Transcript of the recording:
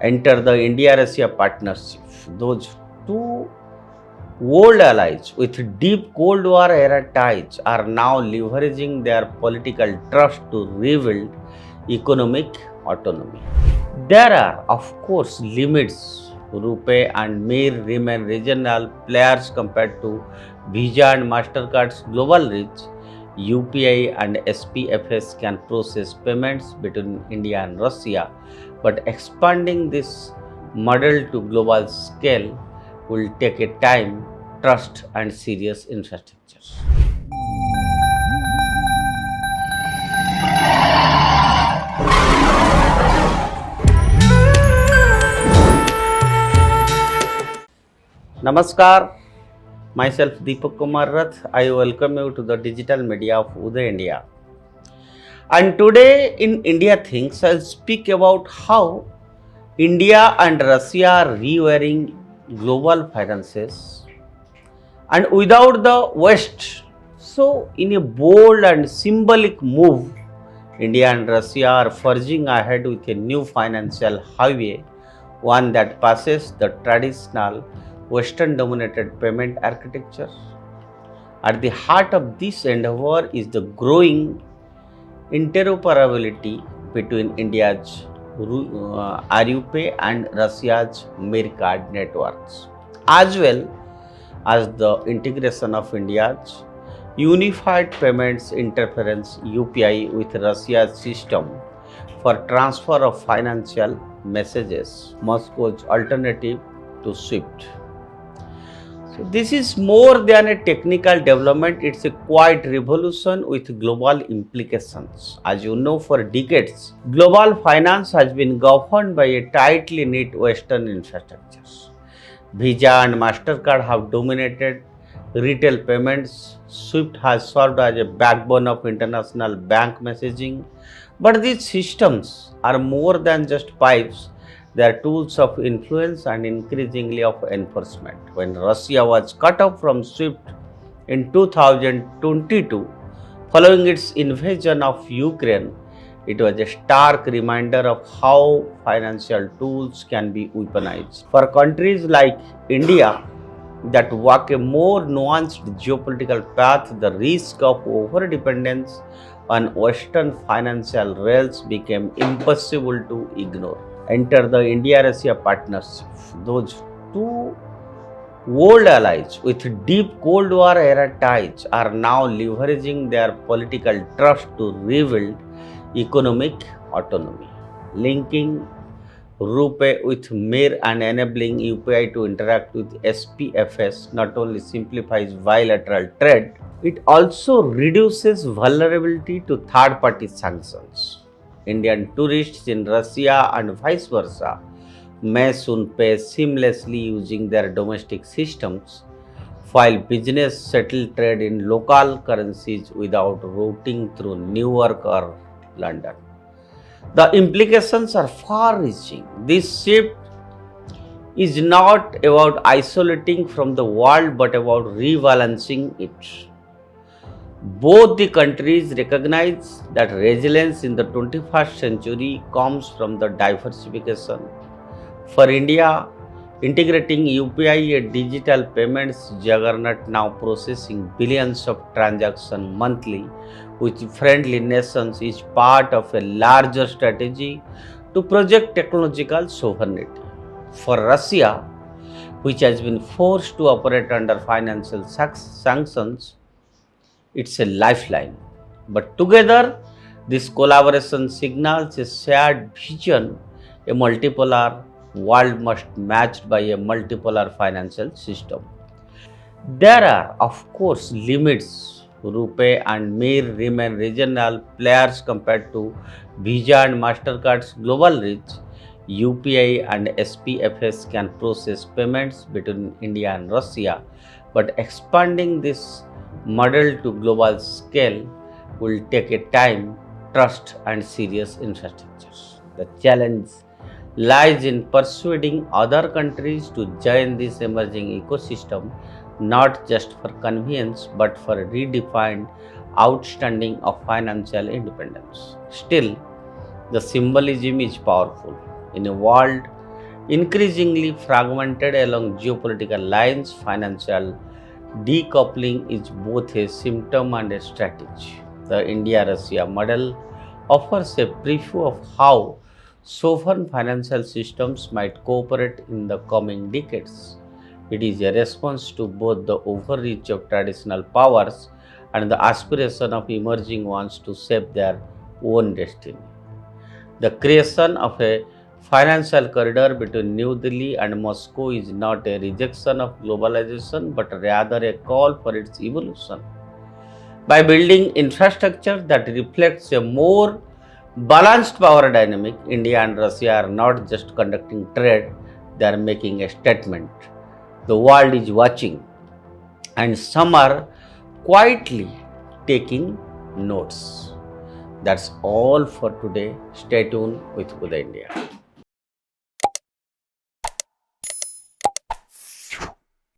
enter the India-Russia partnership. Those two old allies with deep Cold War era ties are now leveraging their political trust to rebuild economic autonomy. There are, of course, limits. Rupay and Mir remain regional players compared to Visa and MasterCard's global reach. UPI and SPFS can process payments between India and Russia, but expanding this model to global scale will take a time, trust, and serious infrastructure. Namaskar, myself Deepak Kumar Rath. I welcome you to the digital media of Uday India. And today in India Things, I'll speak about how India and Russia are rewiring global finances and without the West. So, in a bold and symbolic move, India and Russia are forging ahead with a new financial highway, one that passes the traditional Western dominated payment architecture. At the heart of this endeavor is the growing interoperability between India's RuPay and Russia's Mir card networks, as well as the integration of India's Unified Payments Interference UPI with Russia's system for transfer of financial messages, Moscow's alternative to SWIFT. So this is more than a technical development, it's a quiet revolution with global implications. As you know, for decades, global finance has been governed by a tightly knit Western infrastructure. Visa and MasterCard have dominated retail payments. SWIFT has served as a backbone of international bank messaging. But these systems are more than just pipes. They are tools of influence and increasingly of enforcement. When Russia was cut off from SWIFT in 2022, following its invasion of Ukraine, it was a stark reminder of how financial tools can be weaponized. For countries like India that walk a more nuanced geopolitical path, the risk of overdependence on Western financial rails became impossible to ignore. Enter the India-Russia partnership. Those two old allies with deep Cold War era ties are now leveraging their political trust to rebuild economic autonomy. Linking Rupay with Mir and enabling UPI to interact with SPFS not only simplifies bilateral trade, it also reduces vulnerability to third-party sanctions. Indian tourists in Russia and vice versa may soon pay seamlessly using their domestic systems, while business settle trade in local currencies without routing through Newark or London. The implications are far-reaching. This shift is not about isolating from the world but about rebalancing it. Both the countries recognize that resilience in the 21st century comes from the diversification. For India, integrating UPI, a digital payments juggernaut now processing billions of transactions monthly with friendly nations, is part of a larger strategy to project technological sovereignty. For Russia, which has been forced to operate under financial sanctions, it's a lifeline. But together, this collaboration signals a shared vision. A multipolar world must be matched by a multipolar financial system. There are, of course, limits. Rupay and Mir remain regional players compared to Visa and MasterCard's global reach. UPI and SPFS can process payments between India and Russia, but expanding this model to global scale will take a time, trust, and serious infrastructure. The challenge lies in persuading other countries to join this emerging ecosystem, not just for convenience but for a redefined outstanding of financial independence. Still, the symbolism is powerful. In a world increasingly fragmented along geopolitical lines. Financial decoupling is both a symptom and a strategy. The India Russia model offers a preview of how sovereign financial systems might cooperate in the coming decades. It is a response to both the overreach of traditional powers and the aspiration of emerging ones to shape their own destiny. The creation of a financial corridor between New Delhi and Moscow is not a rejection of globalization but rather a call for its evolution. By building infrastructure that reflects a more balanced power dynamic, India and Russia are not just conducting trade, they are making a statement. The world is watching, and some are quietly taking notes. That's all for today. Stay tuned with Uday India.